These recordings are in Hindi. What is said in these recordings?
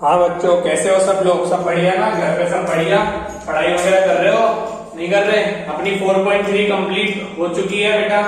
हाँ बच्चों, कैसे हो सब लोग? सब बढ़िया ना? घर पे सब बढ़िया? पढ़ाई वगैरह कर रहे हो? नहीं कर रहे? अपनी 4.3 कंप्लीट हो चुकी है बेटा।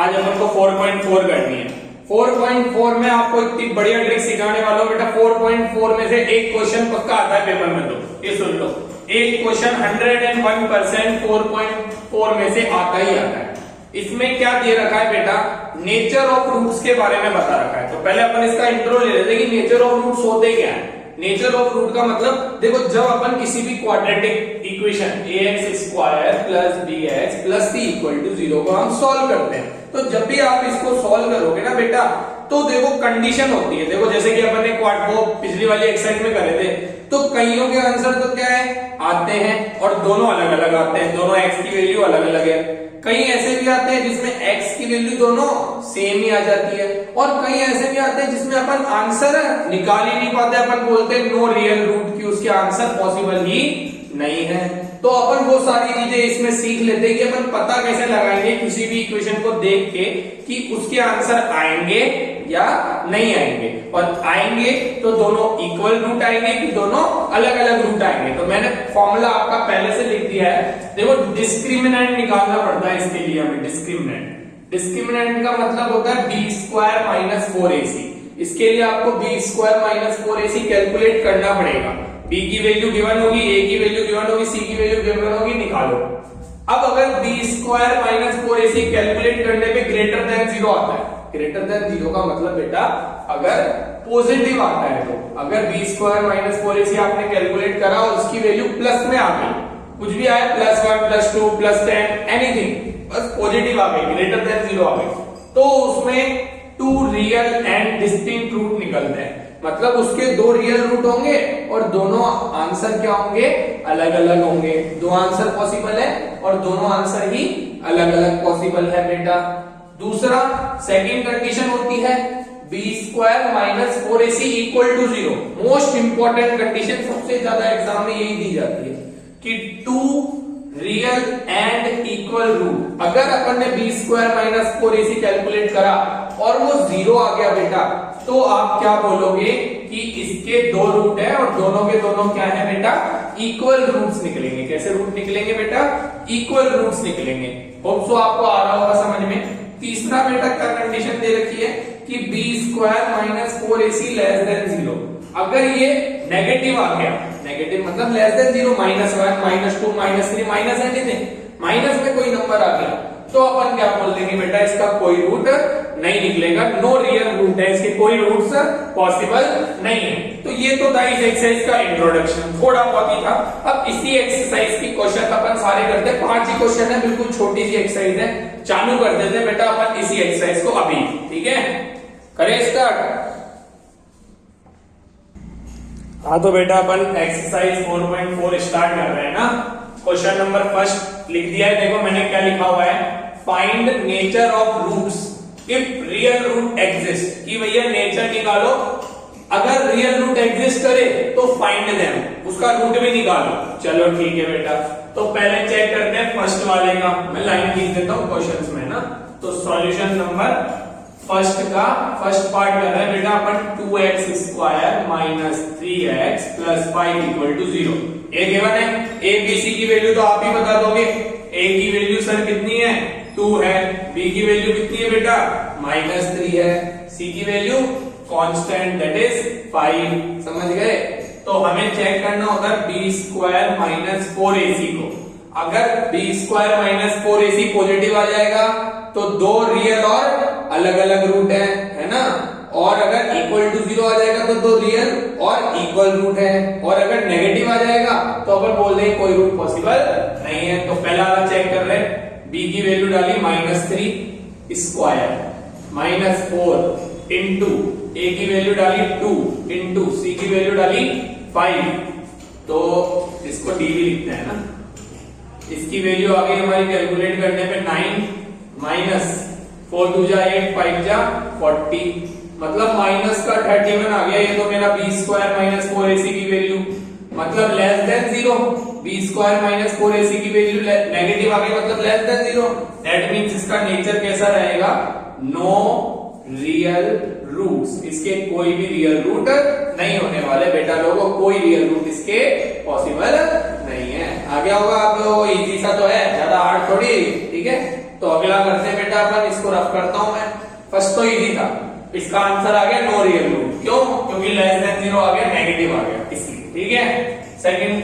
आज अपन को 4.4 करनी है। 4.4 में आपको इतनी बढ़िया ट्रिक सिखाने वाला हूं बेटा। 4.4 में से एक क्वेश्चन पक्का आता है पेपर में, तो ये सुन लो, एक क्वेश्चन 101% 4.4 में से आता ही आता है। इसमें क्या दे रखा है बेटा? नेचर ऑफ रूट्स के बारे में बता रखा है। तो पहले अपन इसका इंट्रो ले लेते हैं कि नेचर ऑफ रूट्स होते क्या है। नेचर ऑफ रूट का मतलब देखो, जब अपन किसी भी quadratic equation ax square plus bx plus c equal to 0 को हम सॉल्व करते हैं, तो जब भी आप इसको सॉल्व करोगे ना बेटा, तो देखो कंडीशन होती है। देखो जैसे कि अपन ने क्वाड को पिछली वाली एक्सरसाइज में करे थे, तो कईयों के आंसर तो क्या है आते हैं और दोनों अलग अलग आते हैं, दोनों x की वैल्यू अलग अलग है। कई ऐसे भी आते हैं जिसमें x की वैल्यू दोनों सेम ही आ जाती है, और कई ऐसे भी आते हैं जिसमें अपन आंसर निकाल ही नहीं पाते, अपन बोलते हैं नो रियल रूट, की उसके आंसर पॉसिबल ही नहीं है। तो अपन वो सारी चीजें इसमें सीख लेते हैं कि अपन पता कैसे लगाएंगे किसी भी इक्वेशन को देख के कि उसके आंसर आएंगे या नहीं आएंगे, और आएंगे तो दोनों इक्वल रूट आएंगे कि दोनों अलग अलग रूट आएंगे। तो मैंने फॉर्मूला आपका पहले से लिख दिया है। देखो डिस्क्रिमिनेंट निकालना पड़ता है इसके लिए हमें। डिस्क्रिमिनेंट का मतलब होता है बी स्क्वायर माइनस 4ac। इसके लिए आपको B square minus 4ac calculate करना पड़ेगा। b की वैल्यू गिवन होगी, a की वैल्यू गिवन होगी, c की वैल्यू गिवन होगी, निकालो। अब अगर b square minus 4ac calculate करने पे ग्रेटर देन 0 आता है, ग्रेटर देन 0 का मतलब बेटा अगर पॉजिटिव आता है, तो अगर b स्क्वायर माइनस 4ac आपने कैलकुलेट करा और उसकी वैल्यू प्लस में आ गई, कुछ भी आया +1 +2 +10 एनीथिंग, बस पॉजिटिव आ गई, ग्रेटर देन 0 आ गई, तो उसमें 2 रियल एंड डिस्टिंक्ट रूट निकलते हैं। मतलब उसके 2 रियल रूट होंगे और दोनों आंसर क्या होंगे? अलग अलग होंगे। 2 आंसर पॉसिबल है और दोनों आंसर ही अलग अलग पॉसिबल है बेटा। दूसरा सेकंड कंडीशन होती है b square minus 4ac equal to 0। Most important condition, सबसे ज्यादा एग्जाम में यही दी जाती है कि 2 रियल एंड इक्वल रूट। अगर अपन ने b square minus 4ac calculate करा और वो 0 आ गया बेटा, तो आप क्या बोलोगे कि इसके 2 रूट है और दोनों के दोनों क्या है बेटा? इक्वल रूट्स निकलेंगे। कैसे रूट निकलेंगे बेटा? इक्वल रूट्स निकलेंगे। होप सो आपको आ रहा होगा समझ में। तीसरा बेटा क्या कंडीशन दे रखी है कि b square minus 4ac less than 0। अगर ये नेगेटिव आ गया, नेगेटिव मतलब less than 0, -1 -2 -3 minus anything, minus में कोई नंबर आ गया, तो अपन क्या बोल देंगे बेटा? इसका कोई रूट नहीं निकलेगा, नो रियल रूट है, इसके कोई रूट्स पॉसिबल नहीं है। तो ये तो था इस एक्सरसाइज का इंट्रोडक्शन, थोड़ा बहुत ही था। अब इसी एक्सरसाइज की क्वेश्चन अपन सारे करते हैं। 5 ही क्वेश्चन है, बिल्कुल छोटी सी एक्सरसाइज है। चालू कर देते हैं बेटा अपन इसी एक्सरसाइज को अभी, ठीक है? करें स्टार्ट। हाँ तो बेटा अपन एक्सरसाइज 4.4 स्टार्ट कर रहे हैं ना। क्वेश्चन नंबर फर्स्ट लिख दिया है। देखो मैंने क्या लिखा हुआ है, find nature of roots if real root exist. कि भैया नेचर निकालो, अगर रियल रूट एग्जिस्ट करे तो फाइंड देम, उसका रूट भी निकालो। चलो ठीक है बेटा, तो पहले चेक करते हैं फर्स्ट वाले का। मैं लाइन खींच देता हूं क्वेश्चंस में ना। तो सॉल्यूशन नंबर फर्स्ट का फर्स्ट पार्ट कर रहे हैं बेटा अपन, 2x square minus 3x plus 5 equal to 0। A given है, a b c की वैल्यू तो आप ही बता दोगे। a की वैल्यू सर कितनी है? 2 है। b की वैल्यू कितनी है बेटा? -3 है। c की वैल्यू कांस्टेंट दैट इज 5। समझ गए? तो हमें चेक करना होता है b स्क्वायर माइनस 4ac को। अगर b square minus 4ac positive आ जाएगा तो 2 रियल और अलग अलग रूट है ना। और अगर इक्वल टू 0 आ जाएगा तो 2 रियल और इक्वल रूट है। और अगर नेगेटिव आ जाएगा तो अपन बोल देंगे कोई रूट पॉसिबल नहीं है। तो पहला वाला चेक कर रहे हैं, b की वैल्यू डाली -3 स्क्वायर -4 इंटू a की वैल्यू डाली 2 इंटू c की वैल्यू डाली 5। तो इसको d भी लिखते हैं ना। इसकी वैल्यू आ गई हमारी कैलकुलेट करने पे 9 माइनस 4 2 जा 8 5 जा 40, मतलब माइनस का 31 आ गया। ये तो मेरा b स्क्वायर माइनस 4ac की वैल्यू, मतलब less than 0। b square minus 4ac की वैल्यू नेगेटिव आ गई, मतलब लेस देन 0। दैट मींस इसका नेचर कैसा रहेगा? नो रियल रूट्स, इसके कोई भी रियल रूट नहीं होने वाले बेटा लोगों, कोई रियल रूट इसके पॉसिबल नहीं है। आगे होगा आप लोगों को, इजी सा तो है, ज्यादा हार्ड थोड़ी, ठीक है। तो अगला करते हैं बेटा अपन, इसको रफ करता हूं मैं। फर्स्ट तो इजी था, इसका आंसर आ गया नो रियल रूट, क्यों? क्योंकि लेस देन 0 आ गया, नेगेटिव आ गया इसलिए, ठीक है। सेकंड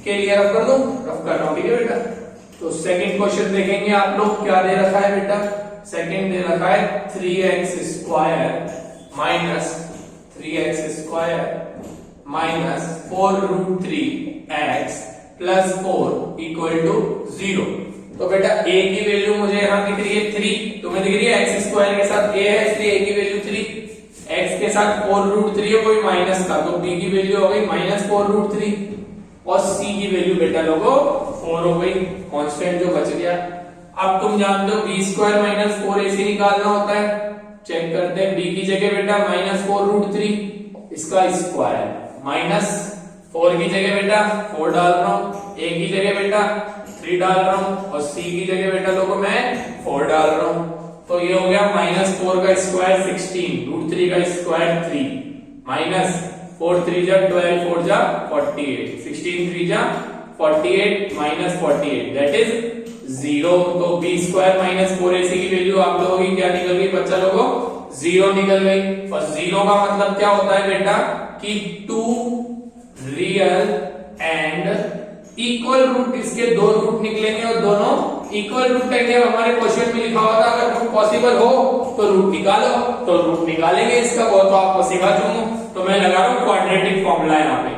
के लिए रफ कर दूं, रफ कर रहा हूं, ठीक है बेटा। तो सेकंड क्वेश्चन देखेंगे आप लोग, क्या दे रखा है बेटा? सेकंड दे रखा है 3x square minus 3x square minus 4√3x plus 4 equal to 0। तो बेटा a की वैल्यू मुझे यहाँ दिख रही है 3, तुम्हें दिख रही है x स्क्वायर के साथ a है, इसलिए a की वैल्यू 3, x के साथ 4√3 है, कोई माइनस का, तो b की वैल्यू हो गई माइनस 4√3 और c की वैल्यू बेटा लोगो 4 हो गई, कांस्टेंट जो बच गया। अब तुम जानते हो b स्क्वायर माइनस 4ac निकालना होता है, चेक करते हैं। b की जगह बेटा माइनस 4√3, इसका स्क्वायर माइनस 4 की जगह बेटा 4 डाल रहा हूं, a की जगह बेटा 3 डाल रहा हूं और c की जगह बेटा लोगों मैं 4 डाल रहा हूं। तो ये हो गया माइनस 4 का स्क्वायर 16, √3 का स्क्वायर 3 माइनस 4 3 जा 12 4 जा 48, 16 3 जा 48 माइनस 48 दैट इज 0। तो b स्क्वायर माइनस 4ac की वैल्यू आप लोगों की क्या निकल गई बच्चा लोगों? 0 निकल गई। और 0 का मतलब क्या होता है बेटा कि 2 रियल एंड इक्वल रूट, इसके 2 रूट निकलेंगे और दोनों इक्वल रूट लेंगे। हमारे क्वेश्चन में लिखा हुआ था अगर रूट पॉसिबल हो तो रूट निकालो, तो रूट निकालेंगे इसका, वो तो आपको सिखा चुका हूं। तो मैं लगा रहा हूं क्वाड्रेटिक फॉर्मूला यहाँ पे,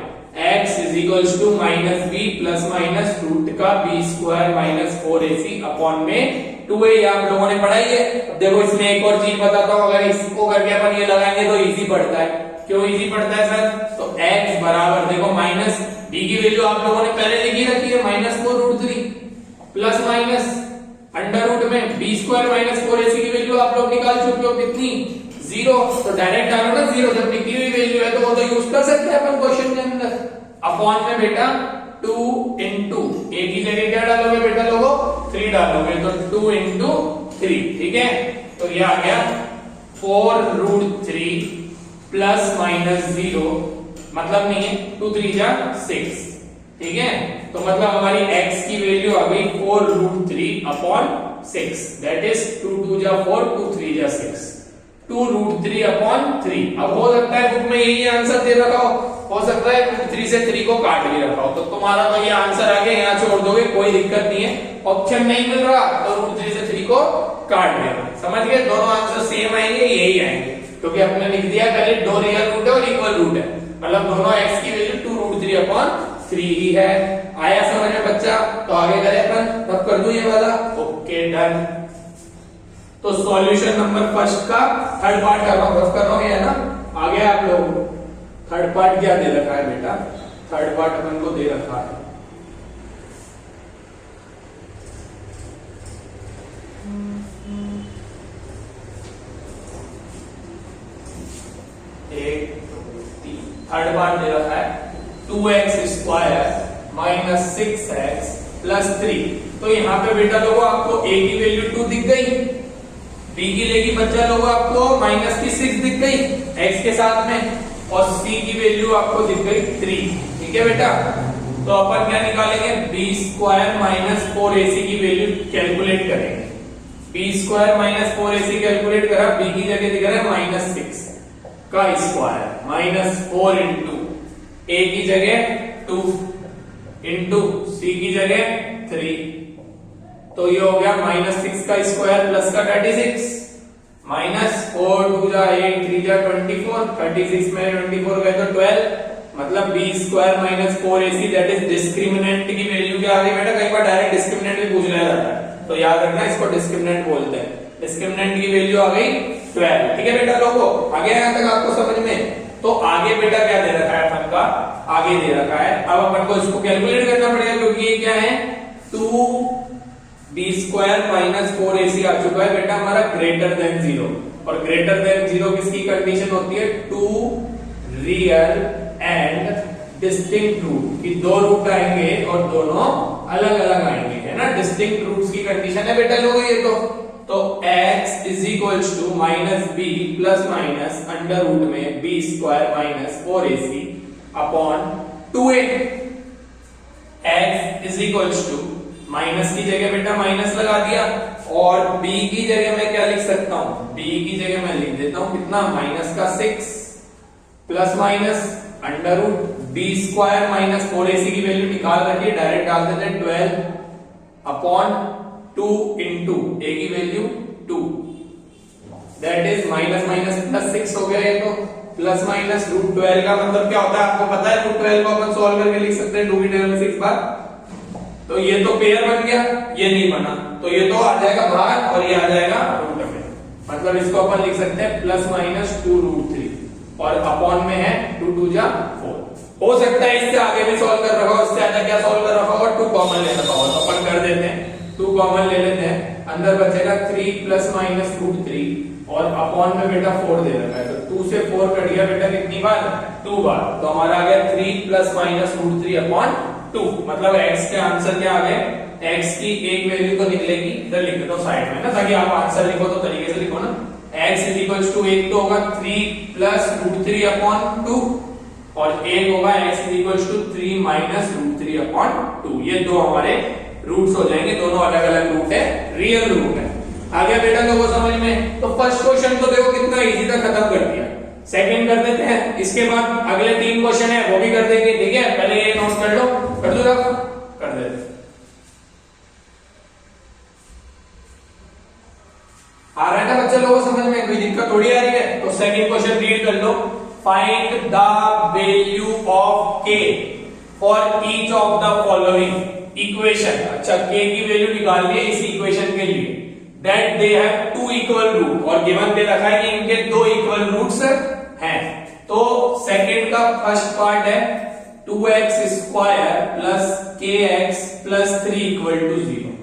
x is equals to minus b plus minus root का b square minus 4ac upon में 2a, आप लोगों ने पढ़ाई है। अब देखो इसमें एक और चीज बताता हूं, अगर इसको करके अपन ये लगाएंगे तो इजी पड़ता है। क्यों इजी पड़ता है सर? तो x बराबर देखो माइनस b की वैल्यू आप लोगों ने पहले लिखी रखी है minus 4√3 plus minus under root में b स्क्वायर माइनस 4ac की वैल्यू आप लोग निकाल चुके हो कितनी? 0। तो डायरेक्ट डालो ना 0, जब लिखी हुई वैल्यू है तो वो तो यूज कर सकते हैं अपन क्वेश्चन के अंदर। अपॉन में बेटा 2 इंटू a की जगह क्या डालोगे बेटा लोगों? 3 डालोगे, तो 2 इंटू 3, ठीक है। तो ये आ गया 4√3 प्लस माइनस 0, मतलब नहीं है 2 3 जा 6, ठीक है। तो मतलब हमारी x की वैल्यू आ गई 4√3 अपॉन 6 दैट इज 2 2 जा 4 2 3 जा 6, 2√3 अपॉन 3। अब हो सकता है बुक में यही आंसर दे रखा हो सकता है 3 से 3 को काट भी रखा हो, तो तुम्हारा तो ये आंसर आगे यहाँ छोड़ दोगे, कोई दिक्कत नहीं है। ऑप्शन नहीं मिल रहा तो √3 से 3 को काट देना, समझ गए? दोनों आंसर सेम आएंगे, यही आएंगे, क्योंकि हमने लिख दिया पहले 2 रियल रूट है और इक्वल रूट है, मतलब दोनों x की वैल्यू 2√3 अपॉन 3 ही है। आया समझ में बच्चा? तो आगे करें अपन, तब कर दूं ये वाला, ओके डन। तो सॉल्यूशन नंबर फर्स्ट का थर्ड पार्ट कर रहा हूं, रफ कर रहा हूं, ये है ना। आगे आप लोग थर्ड पार्ट क्या दे रखा है बेटा? थर्ड पार्ट अपन को दे रखा है थर्ड पार्ट दे रखा है 2x square minus 6x plus 3। तो यहाँ पे बेटा लोगों आपको a की वैल्यू 2 दिख गई, b की लेगी बच्चा लोगों आपको माइनस की 6 दिख गई x के साथ में, और c की वैल्यू आपको दिख गई 3, ठीक है बेटा। तो अपन क्या निकालेंगे? b स्क्वायर माइनस 4ac की वैल्यू कैलकुलेट करेंगे। b square minus 4ac calculate करा, b की जगह दिख रहा है माइनस 6 का स्क्वायर माइनस 4 इंटू a की जगह 2 इंटू c की जगह 3, तो ये हो गया माइनस 6 का स्क्वायर प्लस का 36 माइनस 4 2 जा 8 3 जा 24, 36 में 24 गए तो 12, मतलब b square minus 4ac that is discriminant की वैल्यू क्या आ गई बेटा? कई बार डायरेक्ट डिस्क्रिमिनेंट भी पूछ लिया जाता है, तो याद रखना इसको डिस्क्रिमिनेंट बोलते हैं। डिस्क्रिमिनेंट की वैल्यू आ गई 12, ठीक है बेटा लोगों। आगे यहां तक आपको समझ में? तो आगे बेटा क्या दे रखा है अपन का? आगे दे रखा है, अब अपन को इसको कैलकुलेट करना पड़ेगा, क्योंकि ये क्या है 2b स्क्वायर माइनस 4ac आ चुका है बेटा हमारा ग्रेटर देन 0, और ग्रेटर देन 0 किसकी कंडीशन होती है? 2 रियल एंड डिस्टिंक्ट रूट, कि 2 रूट आएंगे और दोनों अलग अलग आएंगे, है ना। डिस्टिंक्ट रूट्स की कंडीशन है बेटा लोगों ये तो तो x is equals to minus b plus minus under root में b square minus 4ac upon 2a। x is equals to minus की जगह बेटा माइनस लगा दिया और b की जगह मैं क्या लिख सकता हूं, b की जगह मैं लिख देता हूं कितना, माइनस का 6 plus minus under root B square minus 4ac की वैल्यू निकाल रखी है, डायरेक्ट डाल देते हैं 12 अपॉन 2 इंटू a की value 2, that is minus minus plus 6 हो गया। ये तो प्लस माइनस रूट 12 का मतलब क्या होता है आपको पता है, रूट 12 को अपन सॉल्व करके लिख सकते हैं 2 की टेबल में 6 बार। तो ये तो पेयर बन गया, ये नहीं बना, तो ये तो आ जाएगा बाहर और ये आ जाएगा रूट में, मतलब इसको अपन लिख सकते हैं प्लस माइनस 2 रूट 3 और अपॉन में है 2 2 जा 4। हो सकता है इससे आगे भी सॉल्व कर रखा हो, इससे आगे क्या सॉल्व कर रखा होगा, 2 कॉमन ले रखा होगा, तो अपन कर देते हैं 2 कॉमन ले लेते हैं, अंदर बचेगा 3 प्लस माइनस रूट 3 और अपॉन में बेटा 4 दे रखा है, तो 2 से 4 कट गया बेटा कितनी बार, 2 बार, तो हमारा आ गया 3 प्लस माइनस रूट 3 अपॉन 2, मतलब x के आंसर क्या आ गए, x की एक वैल्यू तो निकलेगी, इधर लिख देता हूं साइड में ना, ताकि आप आंसर लिखो तो तरीके से लिखो ना, x इज इक्वल्स टू एक तो होगा 3 प्लस रूट 3 अपॉन 2 और एक होगा x is equals to 3 minus root 3 upon 2, ये दो हमारे रूट्स हो जाएंगे, दोनों अलग अलग रूट है, रियल रूट है। आ गया बेटा लोगों समझ में, तो फर्स्ट क्वेश्चन तो देखो कितना इजी था, खत्म कर दिया। सेकंड कर देते हैं, इसके बाद अगले 3 क्वेश्चन है वो भी कर देंगे, ठीक है, पहले ये नोट कर लो, कर दो रफ, कर देते आ रहा है ना बच्चा लोगों समझ में, कोई दिक्कत थोड़ी आ रही है। तो सेकंड क्वेश्चन रीड कर लो, find the value of k for each of the following equation. अच्छा, k की वैल्यू निकालनी है इस इक्वेशन के लिए, that they have 2 equal root, और गिवन दे रखा है कि इनके 2 इक्वल रूट्स हैं। तो सेकंड का फर्स्ट पार्ट है 2x square plus kx plus 3 equal to 0,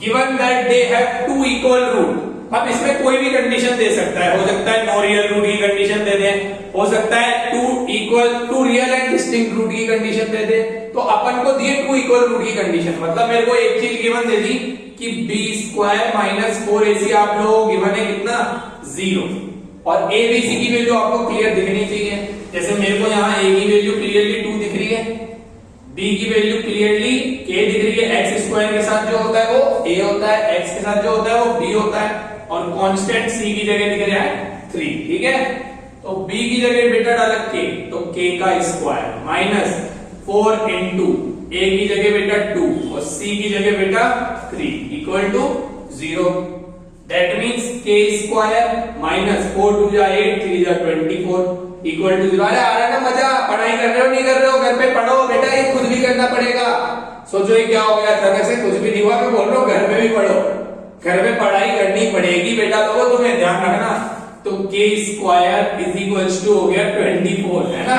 given that they have 2 equal root. अब इसमें कोई भी कंडीशन दे सकता है, हो सकता है नो रियल रूट की कंडीशन दे दे, हो सकता है 2 रियल एंड डिस्टिंक्ट रूट की कंडीशन दे दे, तो अपन को दिए 2 इक्वल रूट की कंडीशन, मतलब मेरे को एक चीज गिवन दे दी कि b स्क्वायर माइनस 4ac आप लोग गिवन है कितना 0, और abc की वैल्यू आपको क्लियर दिखनी चाहिए, जैसे मेरे को यहाँ a की वैल्यू क्लियरली 2 दिख रही है, b की वैल्यू क्लियरली k दिख रही है, x स्क्वायर के साथ जो होता है वो a होता है, x के साथ जो होता है वो b होता है, और कांस्टेंट c की जगह दिख रहा है 3, ठीक है। तो b की जगह बेटा डाला k, तो k का स्क्वायर माइनस 4 इंटू a की जगह बेटा 2 और c की जगह बेटा 3 equal to 0, that means k square minus 4 2 जा 8 3 जा 24 इक्वल टू 0। अरे आ रहा है ना मजा, पढ़ाई कर रहे हो नहीं कर रहे हो, घर पे पढ़ो बेटा, ये खुद भी करना पड़ेगा। सोचो ये क्या हो गया, थक से कुछ भी नहीं हुआ, मैं बोल रहा हूँ घर पे भी पढ़ो, घर में पढ़ाई करनी पड़ेगी बेटा लोगों, तुम्हें ध्यान रखना। तो k square is equals to हो गया 24, है ना,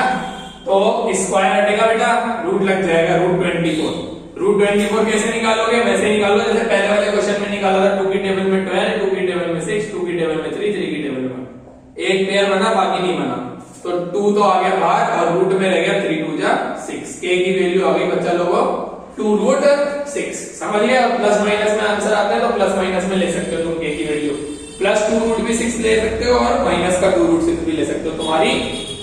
तो स्क्वायर हटेगा बेटा, रूट लग जाएगा रूट 24। रूट 24 कैसे निकालोगे, वैसे निकालो जैसे पहले वाले क्वेश्चन में निकाला था, 2 की टेबल में 12, 2 की टेबल में 6, 2 की टेबल में 3, 3 की टेबल में 1, एक पेयर बना बाकी नहीं बना, तो 2 तो आ गया बाहर और रूट में रह गया 3 2 जा 6, k की वैल्यू आ गई बच्चा लोगों 2 रूट 6, समझ गया। प्लस माइनस में आंसर आता है तो प्लस माइनस में ले सकते हो तुम k की वैल्यू, प्लस 2 रूट भी 6 ले सकते हो और माइनस का 2 रूट 6 भी ले सकते हो, तुम्हारी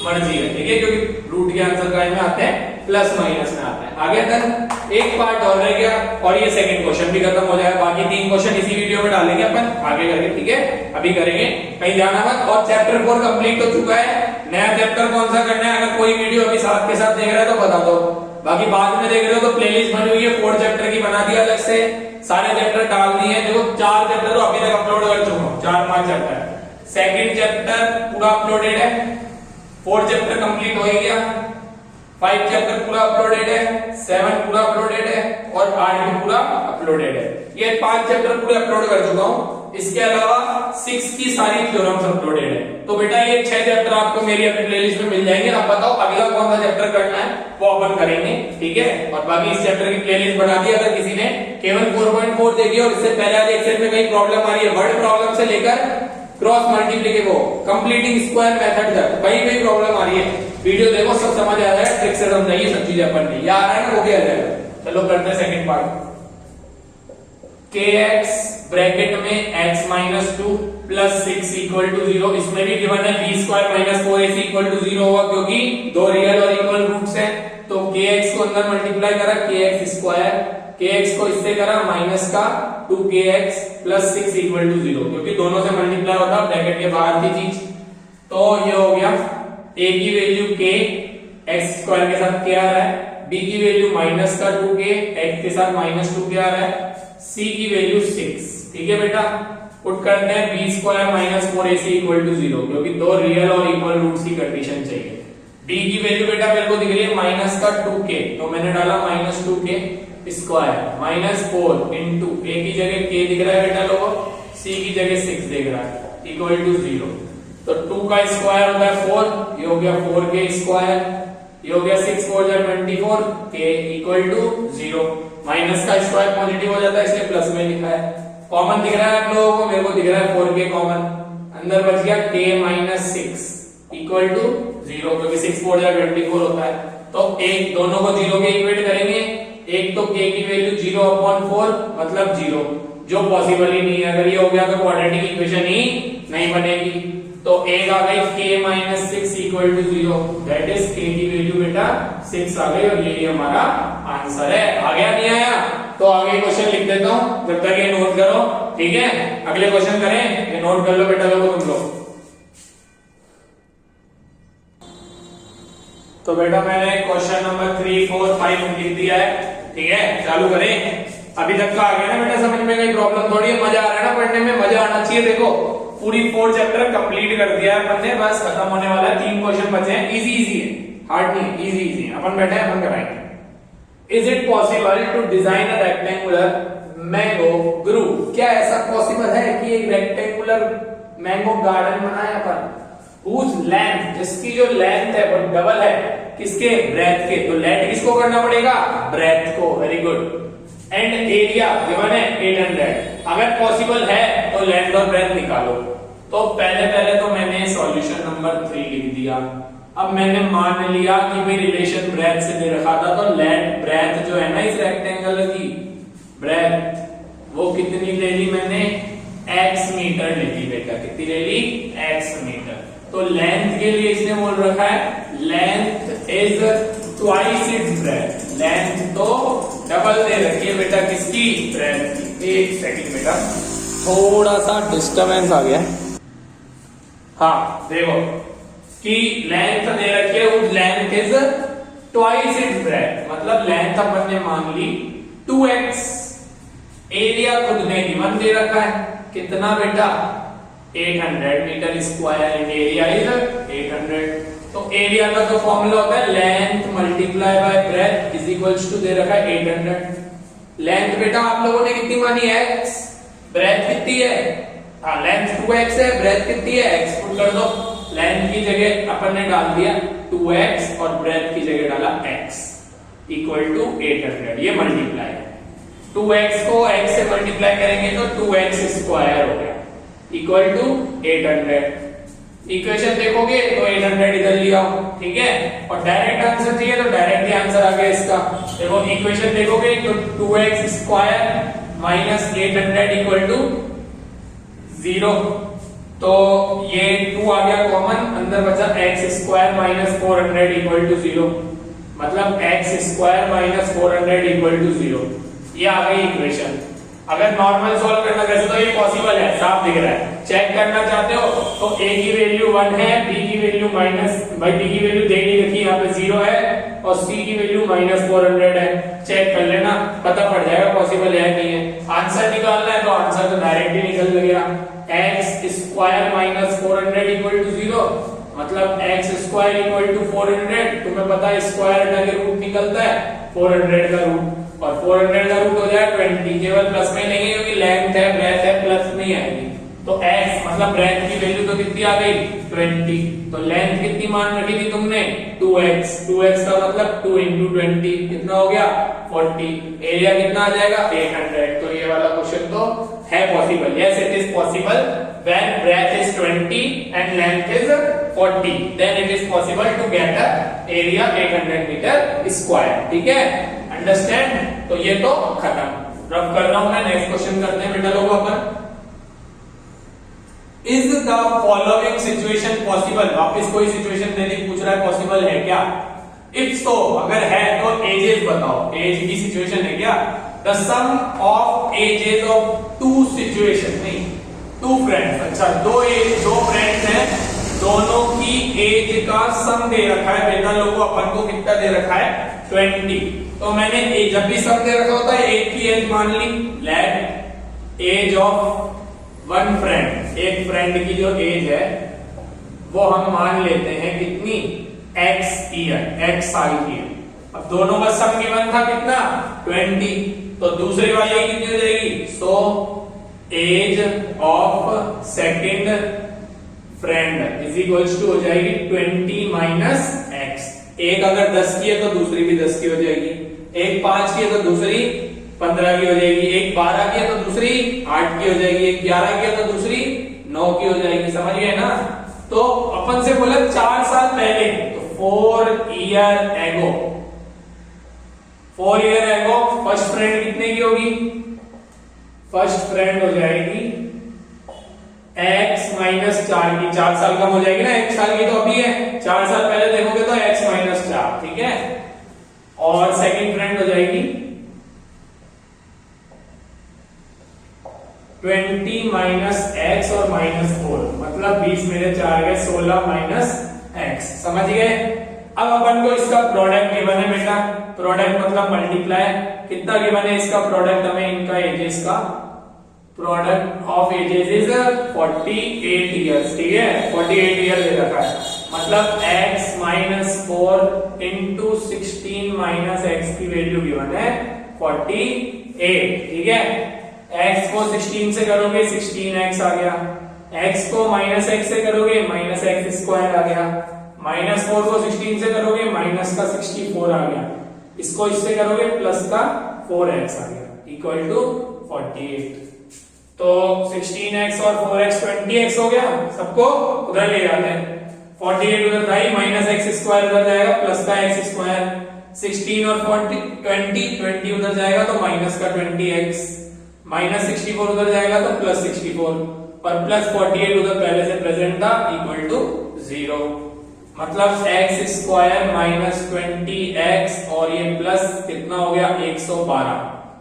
मर्जी है, ठीक है, क्योंकि रूट के आंसर काय में आते हैं प्लस माइनस में आते हैं। आगे तक एक पार्ट और रह गया और ये सेकंड क्वेश्चन भी खत्म हो जाएगा, बाकी 3 क्वेश्चन इसी वीडियो में डालेंगे अपन आगे करके, ठीक है, अभी करेंगे, कहीं जाना मत। और चैप्टर 4 कंप्लीट हो चुका है, नया चैप्टर कौन सा करना है, अगर कोई वीडियो अभी साथ के साथ देख रहा है तो बता दो, बाकी बाद में देख रहे हो तो प्लेलिस्ट बनी हुई है 4 चैप्टर की, बना दिया अलग से, सारे चैप्टर डाल दिए, देखो 4 चैप्टर तो अभी तक अपलोड कर चुका हूं, 4-5 चैप्टर, सेकंड चैप्टर पूरा अपलोडेड है, 4 चैप्टर कंप्लीट हो गया, 5 चैप्टर पूरा अपलोडेड है, 7 पूरा अपलोडेड है और 8 भी पूरा अपलोडेड है, ये 5 चैप्टर पूरे अपलोड कर चुका हूं। इसके अलावा 6 की सारी थ्योरम्स अपलोडेड है, तो बेटा ये 6 चैप्टर आपको मेरी अपनी प्लेलिस्ट में मिल जाएंगे। अब बताओ अगला कौन सा चैप्टर करना है वो अपन करेंगे, ठीक है, और बाकी इस चैप्टर की प्लेलिस्ट बना दी। अगर किसी ने केवल 4.4 देखी और इससे पहले आज एक्सेल में कहीं प्रॉब्लम आ रही है, वर्ड प्रॉब्लम से लेकर cross multiplicative completing square method तक कहीं भी प्रॉब्लम आ रही है, वीडियो देखो, सब समझ आ जाएगा, ट्रिक से समझाइए सब चीजें अपन ने, या आ रहा है ना वो भी आ जाएगा। चलो करते हैं सेकंड पार्ट। kx ब्रैकेट में x minus 2 plus 6 equal to 0। इसमें भी गिवन है B square minus 4ac equal to 0 होगा, क्योंकि दो रियल और इक्वल रूट्स हैं। तो kx को अंदर मल्टीप्लाई करा kx स्क्वायर, kx को इससे करा माइनस का 2kx प्लस 6 इक्वल टू 0, क्योंकि दोनों से मल्टीप्लाई होता ब्रैकेट के बाहर की चीज। तो ये हो गया a की वैल्यू k x स्क्वायर के साथ क्या आ रहा है, b की वैल्यू माइनस का 2k x के साथ माइनस 2 क्या आ रहा है, c की वैल्यू 6। ठीक है बेटा, पुट करते हैं B square minus 4ac equal to 0, क्योंकि दो रियल और इक्वल रूट्स की कंडीशन चाहिए। b की वैल्यू बेटा मेरे को दिख रही है माइनस का 2k, तो मैंने डाला minus 2k square minus 4 into a की जगह k दिख रहा है बेटा लोगों, c की जगह 6 दिख रहा है इक्वल टू 0। तो 2 का स्क्वायर होता है 4, ये हो गया 4k स्क्वायर, ये हो गया 6 4 जा 24, k इक्वल टू 0। माइनस का स्क्वायर पॉजिटिव हो जाता है इसलिए प्लस में लिखा है। कॉमन दिख रहा है आप लोगों को, मेरे को दिख रहा है 4k कॉमन, अंदर बच गया k माइनस 6 इक्वल टू 0, क्योंकि 6 4 जा 24 होता है। तो एक दोनों को 0 के इक्वेट करेंगे, एक तो k की वैल्यू 0/4 मतलब 0, जो पॉसिबल ही नहीं है। अगर ये हो गया तो क्वाड्रेटिक इक्वेशन ही नहीं बनेगी। तो एक आ गई k minus 6 equal to 0, that is k की वैल्यू बेटा 6 आ गई, और यही हमारा आंसर है। आ गया नहीं आया? तो आगे क्वेश्चन लिख देता हूं, जब तक ये नोट करो। ठीक है, अगले क्वेश्चन करें, ये नोट कर लो बेटा लोगों तुम लोग। तो बेटा मैंने क्वेश्चन नंबर 3 4 5 लिख दिया है। ठीक है, चालू करें। अभी तक का आ गया ना बेटा समझ में, कोई प्रॉब्लम थोड़ी है, मजा आ रहा है ना पढ़ने में, मजा आना चाहिए। देखो पूरी 4 चैप्टर कंप्लीट कर दिया है अपन ने, बस खत्म होने वाला है। 3 क्वेश्चन बचे हैं, इजी इजी है, हार्ड नहीं, इजी इजी है। अपन बैठे हैं, अपन कराएंगे। Is it possible to design a rectangular mango grove? क्या ऐसा पॉसिबल है कि एक रेक्टेंगुलर मैंगो गार्डन बनाए अपन, whose length, जिसकी जो लेंथ है वो डबल है किसके, ब्रेथ के। तो लेट किसको करना पड़ेगा, ब्रेथ को। Very good. And area given है 800। अगर पॉसिबल है तो लेंथ और ब्रेथ निकालो। तो पहले तो मैंने सॉल्यूशन नंबर 3 लिख दिया। अब मैंने मान लिया कि भाई रिलेशन ब्रेथ से दे रखा था, तो लेंथ ब्रेथ जो है ना इस रेक्टेंगल की, ब्रेथ वो कितनी ले ली मैंने, x मीटर ले ली बेटा। कितनी ले ली, x मीटर। तो लेंथ के लिए इसने बोल रखा है length is twice its breath. Length तो डबल दे रखी है बेटा किसकी, ब्रेथ की। एक सेकंड बेटा, थोड़ा सा डिस्टर्बेंस आ गया। हाँ देखो कि लेंथ दे रखी है, उस length is twice its breath, मतलब लेंथ अपन ने मान ली 2x। एरिया खुद ने गिवन दे रखा है, कितना बेटा, 800 metre square, and area is 800। तो एरिया का जो फॉर्मूला होता है length multiply by breadth is equals to दे रखा है 800। लेंथ बेटा आप लोगों ने कितनी मानी है, x। ब्रेथ कितनी है, हाँ लेंथ 2x है, ब्रेथ कितनी है, x। पुट कर दो, लेंथ की जगह अपन ने डाल दिया 2x और ब्रेथ की जगह डाला x इक्वल टू 800। ये मल्टीप्लाई है, 2x को x से मल्टीप्लाई करेंगे तो 2x स्क्वायर हो गया इक्वल टू 800। इक्वेशन देखोगे तो 800 इधर लिया, ठीक है। और डायरेक्ट आंसर चाहिए तो डायरेक्ट ही आंसर आ गया इसका। देखो इक्वेशन देखोगे तो 2x square minus 800 equal to 0। तो ये 2 आ गया कॉमन, अंदर बचा x square minus 400 equal to 0, मतलब x square minus 400 equal to 0। ये आ गई इक्वेशन। अगर नॉर्मल सॉल्व करना वैसे तो ये पॉसिबल है, साफ दिख रहा है। चेक करना चाहते हो तो a की वैल्यू 1 है, b की वैल्यू माइनस, भाई b की वैल्यू दे नहीं रखी, यहाँ पे 0 है, और c की वैल्यू माइनस 400 है। चेक कर लेना, पता पड़ जाएगा पॉसिबल है नहीं है। आंसर निकालना है तो आंसर तो डायरेक्ट ही निकल गया, x square minus 400 equal to 0, मतलब x स्क्वायर इक्वल टू 400। तुम्हें पता है स्क्वायर हटा के रूट निकलता है 400 का रूट, और 400 का रूट हो जाए 20। केवल प्लस में नहीं है क्योंकि लेंथ है, ब्रेथ है, प्लस नहीं आएगी। तो x मतलब ब्रेथ की वैल्यू तो कितनी आ गई, 20। तो लेंथ कितनी मान रखी थी तुमने, 2x। 2x का मतलब 2 इंटू 20 कितना हो गया, 40। एरिया कितना आ जाएगा, 800। तो ये वाला क्वेश्चन तो है possible. Yes it is possible when breadth is 20 and length is 40, then it is possible to get a area 800 meter square। ठीक है, अंडरस्टैंड। तो ये तो खत्म। रब कर रहा हूं मैं। नेक्स्ट क्वेश्चन करते हैं बेटा लोगों अपन। Is the following situation possible? वापिस कोई सिचुएशन देने पूछ रहा है, पॉसिबल है क्या? इफ सो, अगर है तो एजेस बताओ। एज की सिचुएशन है क्या? The sum of ages of two situation, नहीं टू फ्रेंड्स। अच्छा, दो फ्रेंड्स हैं, दोनों की एज का सम दे रखा है बेटा लोगों अपन को। कितना दे रखा है? 20। तो मैंने जब भी सम दे रखा होता है एक की एज मान ली। Let age of one friend, एक फ्रेंड की जो एज है वो हम मान लेते हैं कितनी? x ईयर, x साल की है। अब दोनों का सम गिवन था कितना? 20। तो दूसरी वाली कितनी हो जाएगी? So age of second friend is equals to हो जाएगी 20 माइनस x। एक अगर 10 की है तो दूसरी भी 10 की हो जाएगी। एक 5 की है तो दूसरी 15 की हो जाएगी। एक 12 की है तो दूसरी 8 की हो जाएगी। एक 11 की है तो दूसरी 9 की हो जाएगी। समझ गए ना? तो अपन से बोला 4 साल पहले, तो 4 year ago. 4 year ago first friend कितने की होगी? फर्स्ट फ्रेंड हो जाएगी x माइनस 4 की। 4 साल कम हो जाएगी ना, 1 साल की तो अभी है। 4 साल पहले देखोगे तो x माइनस 4, ठीक है। और सेकंड फ्रेंड हो जाएगी 20 माइनस x और माइनस 4, मतलब 20 मेरे 4 गए 16 माइनस x। समझ गए? अब अपन को इसका प्रोडक्ट गिवन है बेटा। प्रोडक्ट मतलब मल्टीप्लाई। कितना गिवन है इसका प्रोडक्ट हमें? इनका एजेस का product of ages is 48 years, ठीक है। 48 ईयर दे रखा है, मतलब x minus 4 into 16 minus x की वैल्यू गिवन है 48, ठीक है। x को 16 से करोगे 16x आ गया। x को माइनस x से करोगे माइनस x स्क्वायर आ गया। माइनस 4 को 16 से करोगे माइनस का 64 आ गया। इसको इससे करोगे प्लस का 4x आ गया, इक्वल टू 48। तो 16x और 4x 20x हो गया। सबको उधर ले जाते हैं। 48 उधर था ही, माइनस x स्क्वायर उधर जाएगा प्लस का x स्क्वायर। 16 और 20 उधर जाएगा तो माइनस का 20x। माइनस 64 उधर जाएगा तो प्लस 64, पर प्लस 48 उधर पहले से प्रेजेंट था, इक्वल टू 0। मतलब x स्क्वायर माइनस 20x और ये प्लस कितना हो गया 112,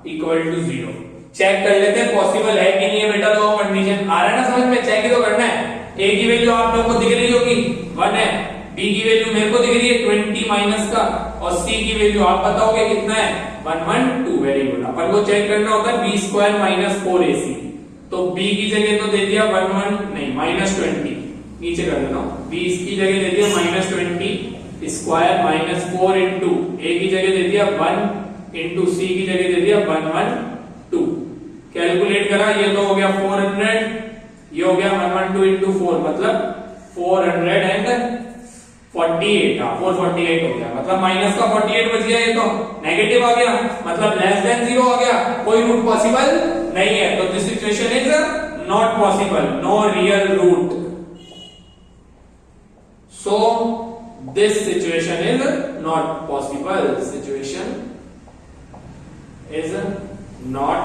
इक्वल टू 0। चेक कर लेते हैं पॉसिबल है कि नहीं है बेटा। दो कंडीशन आ रहा है ना समझ में? चेक ही तो करना है। a की वैल्यू आप लोगों को दिख रही होगी 1 है, b की वैल्यू मेरे को दिख रही है 20 माइनस का, और c की वैल्यू आप बताओगे कितना है 112। Very good. अपन को चेक करना होता है b स्क्वायर माइनस 4ac। तो b की जगह तो दे दिया 11 नहीं माइनस 20, नीचे कर देना। b की जगह दे दिया minus 20 square minus 4 into a की जगह दे दिया 1 इंटू c की जगह दे दिया 112। कैलकुलेट करा, ये तो हो गया 400, ये हो गया 112 इंटू 4 मतलब 448। 448 हो गया, मतलब माइनस का 48 बच गया। ये तो नेगेटिव आ गया, मतलब लेस देन 0 आ गया। कोई रूट पॉसिबल नहीं है, तो this situation is not possible, no real root. So this situation is not possible, situation is not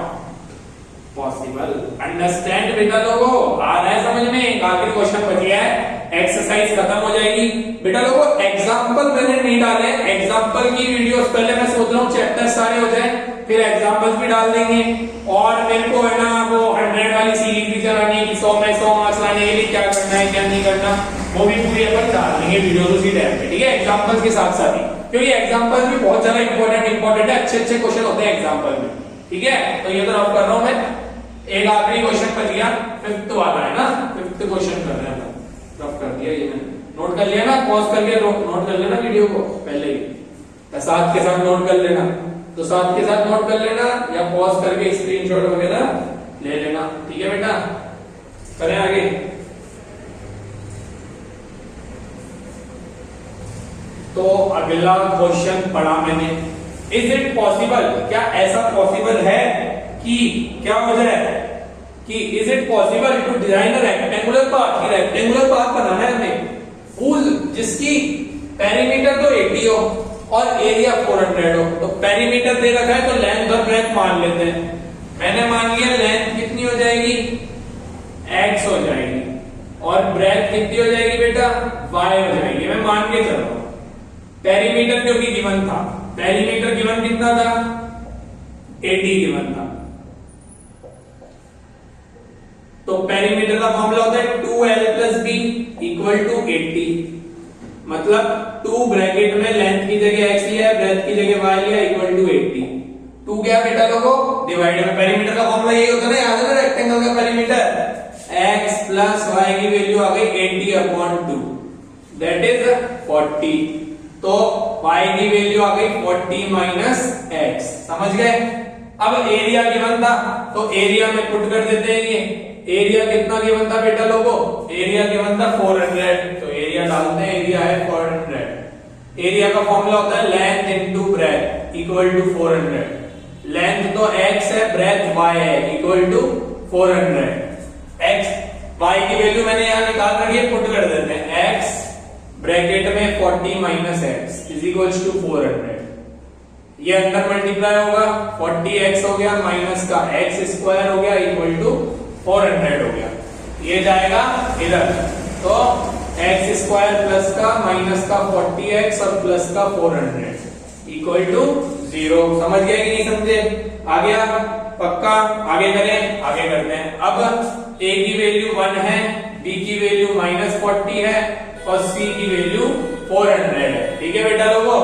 possible. Understand बेटा लोगों? आ रहा है समझ में? एक आखिरी क्वेश्चन बच गया है, एक्सरसाइज खत्म हो जाएगी बेटा लोगों। एग्जाम्पल मैंने नहीं डाले, एग्जाम्पल की वीडियोस पहले मैं सोच रहा हूँ चैप्टर सारे हो जाए, फिर एग्जाम्पल्स भी डाल देंगे। और मेरे को है ना वो 100 वाली सीरीज भी चलानी है कि 100 में 100 मार्क्स लाने के लिए क्या करना है क्या नहीं करना, वो भी पूरी अपन डाल देंगे वीडियो उसी टाइम पे, ठीक है। एग्जाम्पल्स के साथ साथ ही, क्योंकि एग्जाम्पल्स भी बहुत ज्यादा इंपॉर्टेंट है, अच्छे अच्छे क्वेश्चन होते हैं एग्जाम्पल में, ठीक है। तो ये तो रफ कर रहा हूं मैं। एक आखिरी क्वेश्चन बच गया, 5th वाला है ना, 5th क्वेश्चन कर रहे हैं। रफ कर दिया ये मैंने, नोट कर लिया ना, पॉज करके नोट कर लेना वीडियो को पहले ही, या साथ के साथ नोट कर लेना। तो साथ के साथ नोट कर लेना या पॉज करके स्क्रीनशॉट वगैरह ले लेना, ठीक है बेटा। करें आगे। तो अगला क्वेश्चन पढ़ा मैंने, इज इट पॉसिबल, क्या ऐसा पॉसिबल है कि क्या हो जाए कि is it possible to design a rectangular path, कि रेक्टेंगुलर पाथ बनाना है हमें फुल जिसकी पेरीमीटर तो 80 हो और एरिया 400 हो। तो पेरीमीटर दे रखा है तो लेंथ और ब्रेड्थ मान लेते हैं। मैंने मान लिया लेंथ कितनी हो जाएगी, x हो जाएगी, और ब्रेथ कितनी हो जाएगी बेटा, y हो जाएगी। मैं मान के चल रहा हूं। पेरीमीटर क्योंकि गिवन था, पेरीमीटर गिवन कितना था, 80 गिवन था। तो पेरीमीटर का फॉर्मूला होता है 2l + b = 80। मतलब 2 ब्रैकेट में लेंथ की जगह x लिया है, ब्रेथ की जगह y लिया, = 80। 2 क्या बेटा लोगों, डिवाइडर में पेरीमीटर का फॉर्मूला यही होता है ना, याद है ना, रेक्टेंगल का पेरीमीटर x + y की वैल्यू आ गई 80/2, दैट इज 40। तो y की वैल्यू आ गई 40 - x, समझ गए। अब एरिया गिवन था तो एरिया में पुट कर देते हैं। ये एरिया कितना गिवन था बेटा लोगों, एरिया गिवन था 400, तो एरिया डालते हैं, एरिया है 400। एरिया का फॉर्मूला होता है लेंथ * ब्रेथ = 400। लेंथ तो x है, ब्रेथ y है, = 400। x y की वैल्यू मैंने यहां निकाल रखी है, पुट कर देते हैं। x ब्रैकेट में 40 - x = 400। ये अंदर मल्टीप्लाई होगा, 40x हो गया माइनस का x² हो गया = 400 हो गया। ये जाएगा इधर, तो x² प्लस का माइनस का 40x और प्लस का 400 = 0। समझ गए कि नहीं समझे, आ गया पक्का। आगे करें, आगे करते हैं। अब a की वैल्यू 1 है, b की वैल्यू -40 है और c की वैल्यू 400 है। ठीक है बेटा लोगों,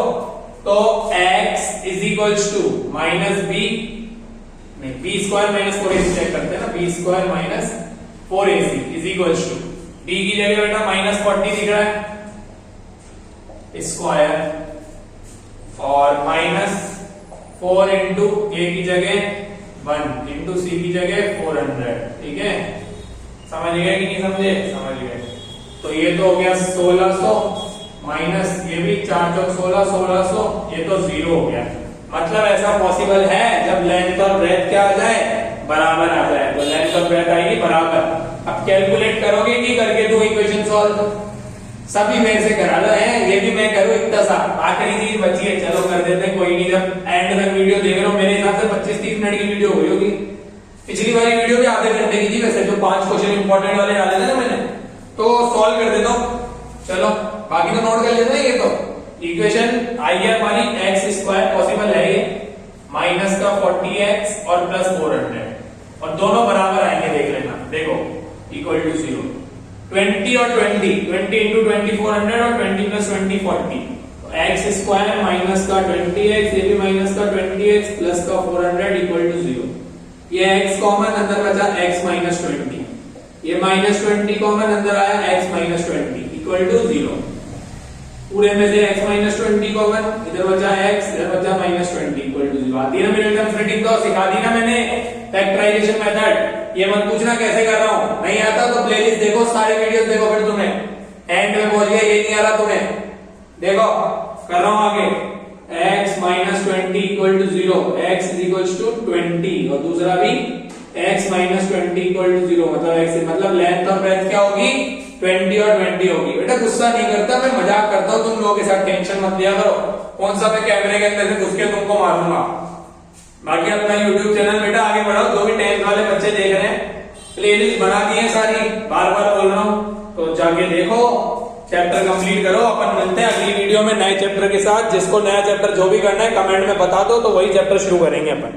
तो x = -b, नहीं b² - 4ac चेक करते हैं ना, b² - 4ac = b की जगह बेटा -40 दिख रहा है स्क्वायर, और -4 * a की जगह 1 * c की जगह 400। ठीक है, समझ गए कि नहीं समझे, समझ गए। तो ये तो हो गया 1600 माइनस ये भी 4 × 16 1600, ये तो 0 हो गया। मतलब ऐसा पॉसिबल है जब लेंथ और ब्रेथ क्या आ जाए, बराबर आ जाए, तो लेंथ और ब्रेथ आएगी बराबर। अब कैलकुलेट करोगे कि करके दो इक्वेशन सॉल्व, सभी मेरे से करा लो है, ये भी मैं करूं इतना सा। आखिरी चीज बची है, चलो कर देते हैं, कोई नहीं। जब एंड तक वीडियो देख रहे हो, मेरे हिसाब से 25-30 मिनट की वीडियो हुई होगी। पिछली वाली वीडियो भी आधे घंटे की थी वैसे, जो 5 क्वेश्चन इंपॉर्टेंट वाले डाले थे ना मैंने, तो सॉल्व कर देता हूं। चलो बाकी तो नोट कर लेते हैं। ये तो इक्वेशन आई है हमारी, x² पॉसिबल है ये, माइनस का 40x और प्लस 400, और दोनों बराबर आएंगे, देख लेना। देखो = 0, 20 और 20, 20 × 20 400 और 20 + 20 40। तो x² माइनस का 20x, ये भी माइनस का 20x प्लस का 400 = 0। ये x कॉमन अंदर बचा, x - 20, ये -20 कॉमन अंदर आया, x - 20 = 0। पूरे में से x - 20 कॉमन, इधर बचा x, इधर बचा -20 = 0। आती है ना मिनरल स्प्लिटिंग, तो सिखा दी ना मैंने फैक्टराइजेशन मेथड। ये मत पूछना कैसे कर रहा हूं, नहीं आता तो प्लेलिस्ट देखो, सारे वीडियोस देखो, फिर तुम्हें एंड में पहुंच गया, ये नहीं आ रहा तुम्हें, देखो कर रहा हूं आगे। x - 20 = 0, x = 20, और दूसरा भी x - 20 = 0, मतलब लेंथ और ब्रेथ क्या होगी, 20 और 20 होगी। बेटा गुस्सा नहीं करता, मैं मजाक करता हूँ तुम लोगों के साथ, टेंशन मत लिया करो। कौन सा मैं कैमरे के अंदर से घुस के तुमको मारूंगा। बाकी अपना YouTube चैनल बेटा आगे बढ़ाओ, जो भी 10th वाले बच्चे देख रहे हैं, प्लेलिस्ट बना दी है सारी, बार बार बोल रहा हूँ, तो जाके देखो, चैप्टर कंप्लीट करो। अपन मिलते हैं अगली वीडियो में नए चैप्टर के साथ। जिसको नया चैप्टर जो भी करना है कमेंट में बता दो, तो वही चैप्टर शुरू करेंगे अपन।